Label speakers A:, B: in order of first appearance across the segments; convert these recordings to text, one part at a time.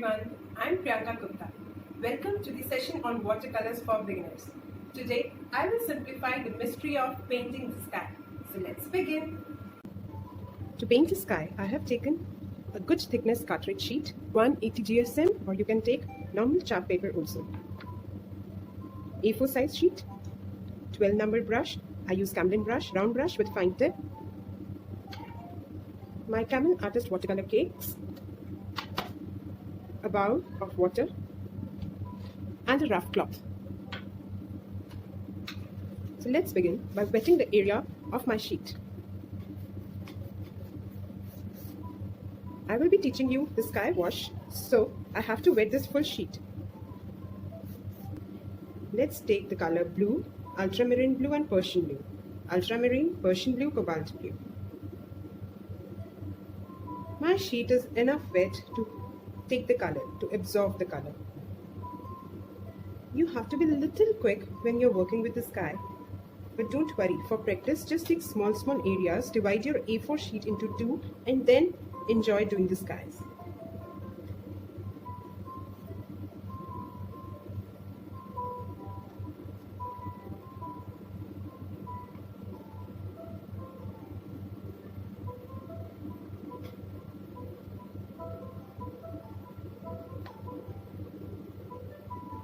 A: everyone, I'm Priyanka Gupta. Welcome to the session on watercolors for beginners. Today, I will simplify the mystery of painting the sky. So let's begin. To paint the sky, I have taken a good thickness cartridge sheet, 180 GSM, or you can take normal chart paper also. A4 size sheet, 12 number brush. I use Camlin brush, round brush with fine tip. My Camel Artist watercolor cakes, a bowl of water, and a rough cloth. So let's begin by wetting the area of my sheet. I will be teaching you the sky wash, so I have to wet this full sheet. Let's take the color blue, ultramarine blue and Persian blue. Ultramarine, Persian blue, cobalt blue. My sheet is enough wet to take the color, to absorb the color. You have to be a little quick when you're working with the sky. But don't worry, for practice, just take small areas, divide your A4 sheet into two, and then enjoy doing the skies.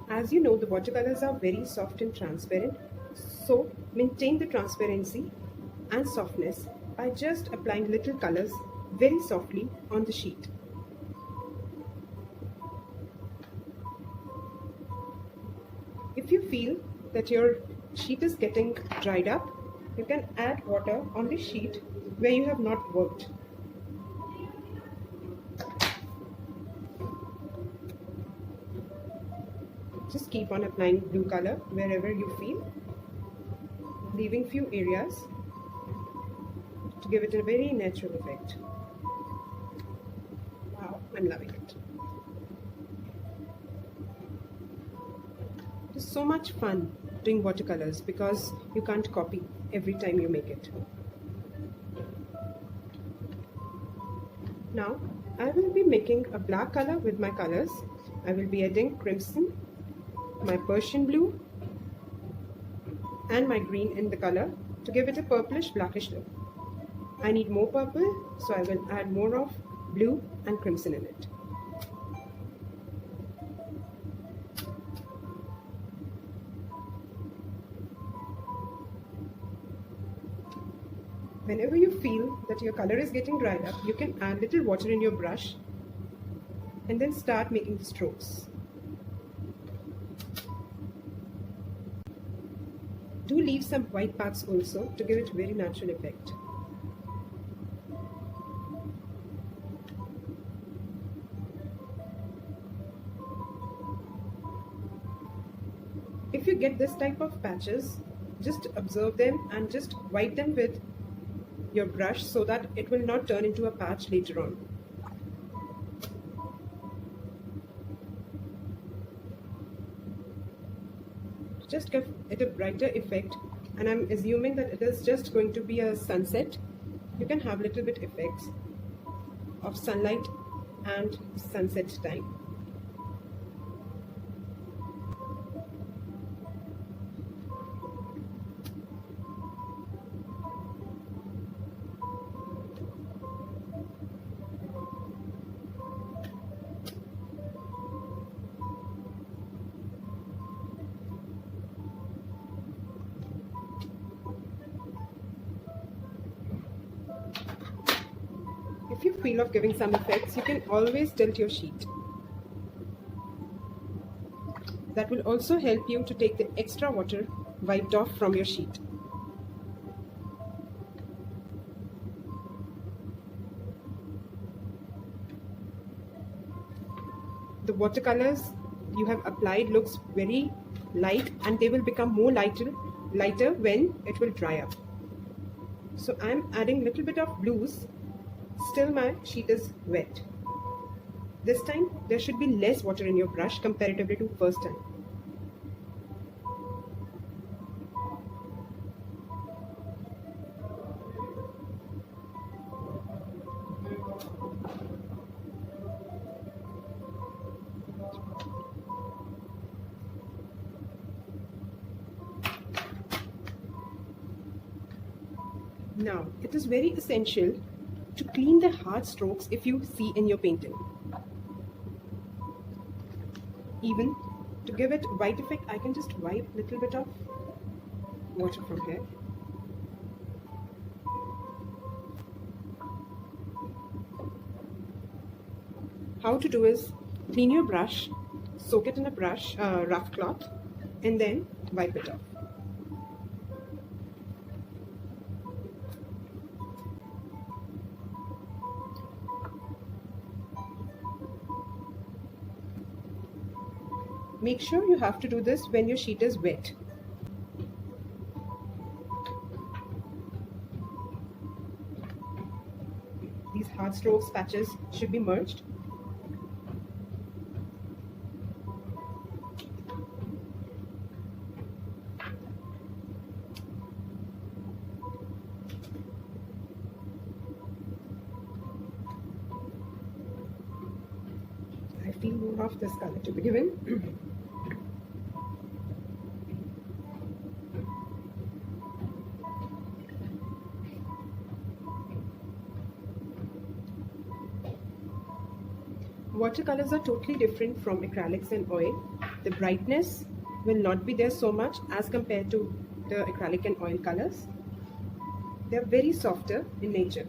A: As you know, the watercolors are very soft and transparent, so maintain the transparency and softness by just applying little colors very softly on the sheet. If you feel that your sheet is getting dried up, you can add water on the sheet where you have not worked. Just keep on applying blue color wherever you feel, leaving few areas to give it a very natural effect. Wow, I'm loving it. It's so much fun doing watercolors because you can't copy every time you make it. Now, I will be making a black color with my colors. I will be adding crimson, my Persian blue and my green in the color to give it a purplish blackish look. I need more purple, so I will add more of blue and crimson in it. Whenever you feel that your color is getting dried up, you can add little water in your brush and then start making the strokes. Do leave some white parts also to give it a very natural effect. If you get this type of patches, just observe them and just wipe them with your brush so that it will not turn into a patch later on. Just give it a brighter effect, and I'm assuming that it is just going to be a sunset. You can have little bit effects of sunlight and sunset time. If you feel of giving some effects, you can always tilt your sheet. That will also help you to take the extra water wiped off from your sheet. The watercolors you have applied looks very light, and they will become more lighter when it will dry up. So I'm adding little bit of blues. Still my sheet is wet. This time there should be less water in your brush comparatively to first time. Now, it is very essential to clean the hard strokes if you see in your painting. Even to give it white effect, I can just wipe a little bit of water from here. How to do is clean your brush, soak it in a rough cloth, and then wipe it off. Make sure you have to do this when your sheet is wet. These hard strokes patches should be merged. I feel more of this color to be given. Watercolors are totally different from acrylics and oil. The brightness will not be there so much as compared to the acrylic and oil colors. They are very softer in nature.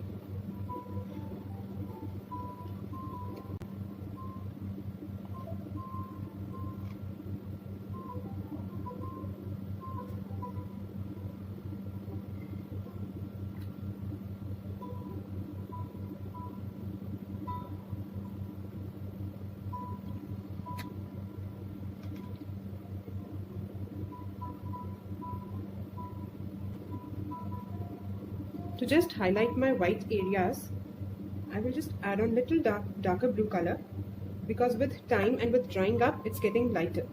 A: To just highlight my white areas, I will just add on little darker blue color, because with time and with drying up, it's getting lighter.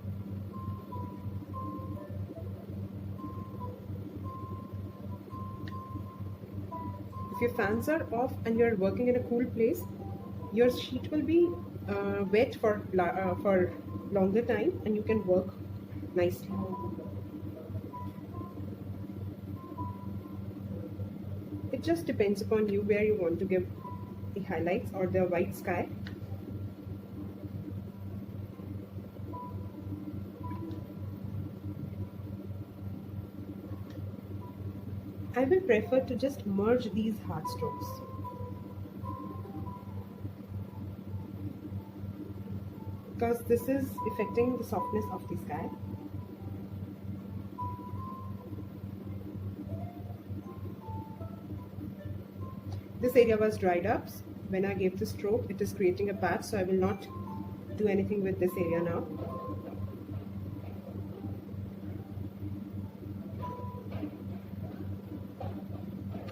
A: If your fans are off and you're working in a cool place, your sheet will be wet for longer time and you can work nicely. It just depends upon you where you want to give the highlights or the white sky. I will prefer to just merge these hard strokes. Because this is affecting the softness of the sky. This area was dried up. When I gave the stroke, it is creating a patch, so I will not do anything with this area now.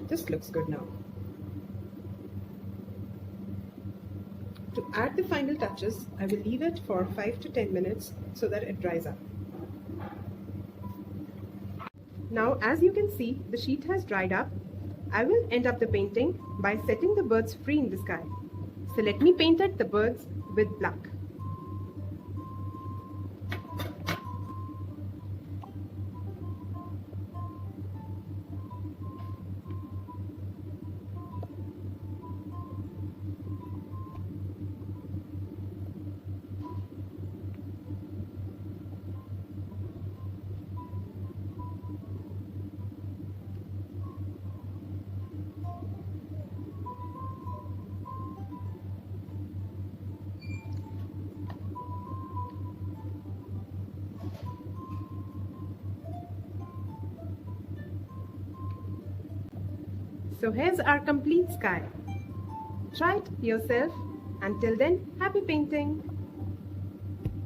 A: This looks good now. To add the final touches, I will leave it for 5 to 10 minutes so that it dries up. Now, as you can see, the sheet has dried up. I will end up the painting by setting the birds free in the sky. So let me paint it the birds with black. So here's our complete sky. Try it yourself. Until then, happy painting!